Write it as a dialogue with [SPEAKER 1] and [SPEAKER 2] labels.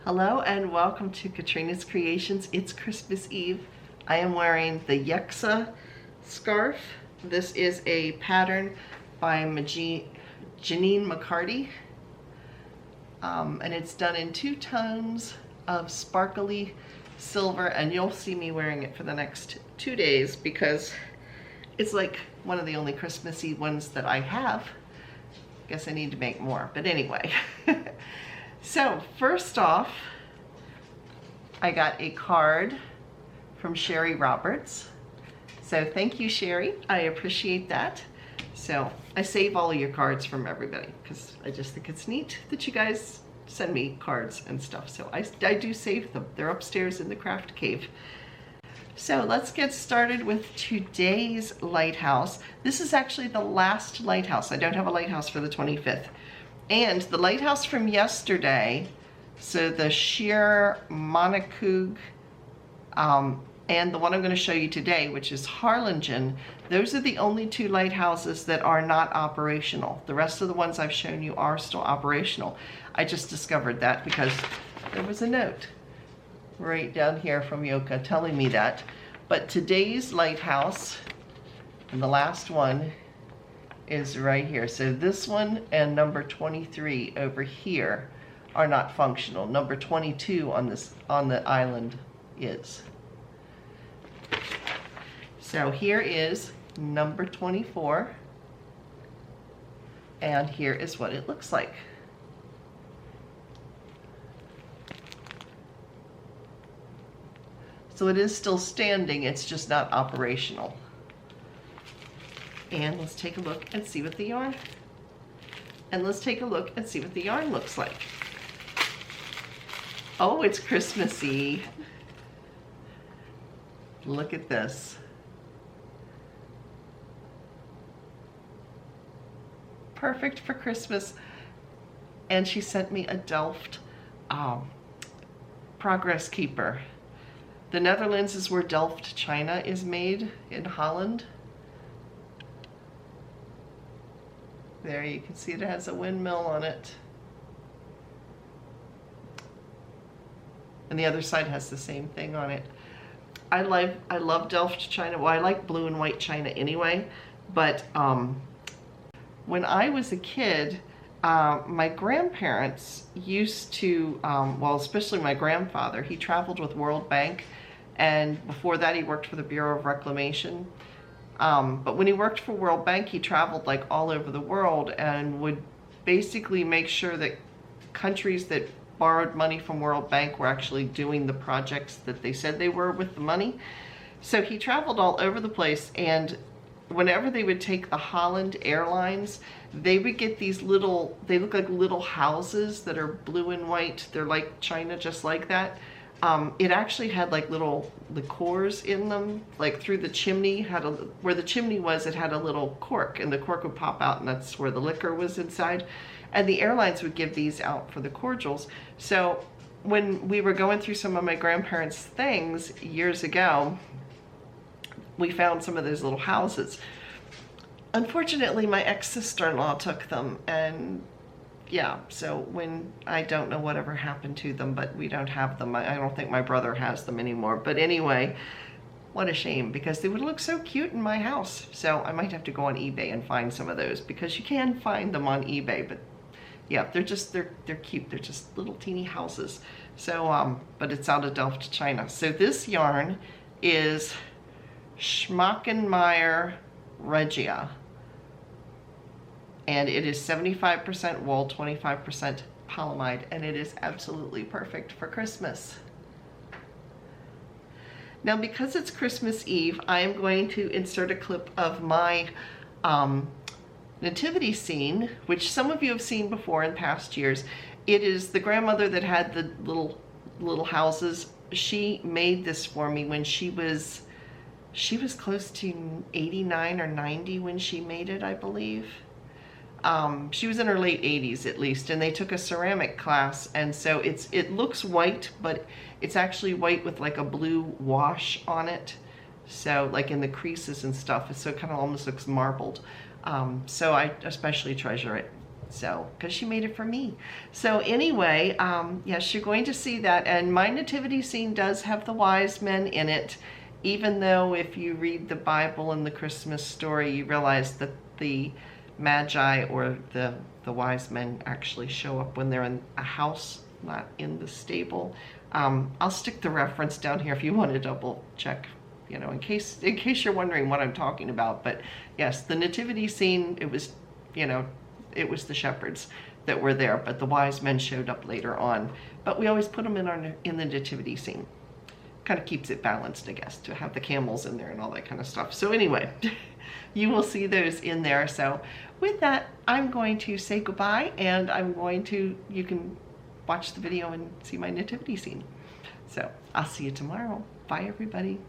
[SPEAKER 1] Hello and welcome to Katrina's Creations. It's Christmas Eve. I am wearing the Yexa scarf. This is a pattern by Janine McCarty. And it's done in 2 tones of sparkly silver, and you'll see me wearing it for the next 2 days because it's like one of the only Christmassy ones that I have. Guess I need to make more, but anyway. So first off, I got a card from Sherry Roberts. So thank you, Sherry. I appreciate that. So I save all of your cards from everybody because I just think it's neat that you guys send me cards and stuff. So I do save them. They're upstairs in the craft cave. So let's get started with today's lighthouse. This is actually the last lighthouse. I don't have a lighthouse for the 25th. And the lighthouse from yesterday, so the Sheer Monacug, and the one I'm going to show you today, which is Harlingen, those are the only 2 lighthouses that are not operational. The rest of the ones I've shown you are still operational. I just discovered that because there was a note right down here from Yoka telling me that. But today's lighthouse, and the last one, is right here. So this one and number 23 over here are not functional. Number 22 on the island is. So here is number 24, and here is what it looks like. So it is still standing, it's just not operational. And let's take a look and see what the yarn, looks like. Oh, it's Christmassy. Look at this. Perfect for Christmas. And she sent me a Delft Progress Keeper. The Netherlands is where Delft China is made, in Holland. There you can see it has a windmill on it. And the other side has the same thing on it. I love Delft China. Well, I like blue and white China anyway, but when I was a kid, my grandparents used to, well, especially my grandfather, he traveled with World Bank, and before that he worked for the Bureau of Reclamation. But when he worked for World Bank, he traveled like all over the world and would basically make sure that countries that borrowed money from World Bank were actually doing the projects that they said they were with the money. So he traveled all over the place, and whenever they would take the Holland Airlines, they would get these little, they look like little houses that are blue and white. They're like China, just like that. It actually had like little liqueurs in them, like through the chimney, where the chimney was, it had a little cork, and the cork would pop out, and that's where the liquor was inside. And the airlines would give these out for the cordials. So when we were going through some of my grandparents' things years ago, we found some of those little houses. Unfortunately, my ex-sister-in-law took them, and yeah, so when, I don't know whatever happened to them, but we don't have them. I don't think my brother has them anymore. But anyway, what a shame, because they would look so cute in my house. So I might have to go on eBay and find some of those, because you can find them on eBay. But yeah, they're cute. They're just little teeny houses. So, but it's out of Delft, China. So this yarn is Schmackenmeyer Regia. And it is 75% wool, 25% polyamide, and it is absolutely perfect for Christmas. Now, because it's Christmas Eve, I am going to insert a clip of my nativity scene, which some of you have seen before in past years. It is the grandmother that had the little houses. She made this for me when she was close to 89 or 90 when she made it, I believe. She was in her late 80s at least, and they took a ceramic class, and so it looks white, but it's actually white with like a blue wash on it. So like in the creases and stuff, so it kind of almost looks marbled. So I especially treasure it. So, because she made it for me. So anyway, yes, you're going to see that. And my nativity scene does have the wise men in it, even though if you read the Bible and the Christmas story, you realize that the Magi or the wise men actually show up when they're in a house, not in the stable. I'll stick the reference down here if you want to double check, you know, in case you're wondering what I'm talking about. But yes, the nativity scene, it was, you know, it was the shepherds that were there, but the wise men showed up later on. But we always put them in the nativity scene. Kind of keeps it balanced, I guess, to have the camels in there and all that kind of stuff. So anyway, you will see those in there. So with that, I'm going to say goodbye, and you can watch the video and see my nativity scene. So I'll see you tomorrow. Bye, everybody.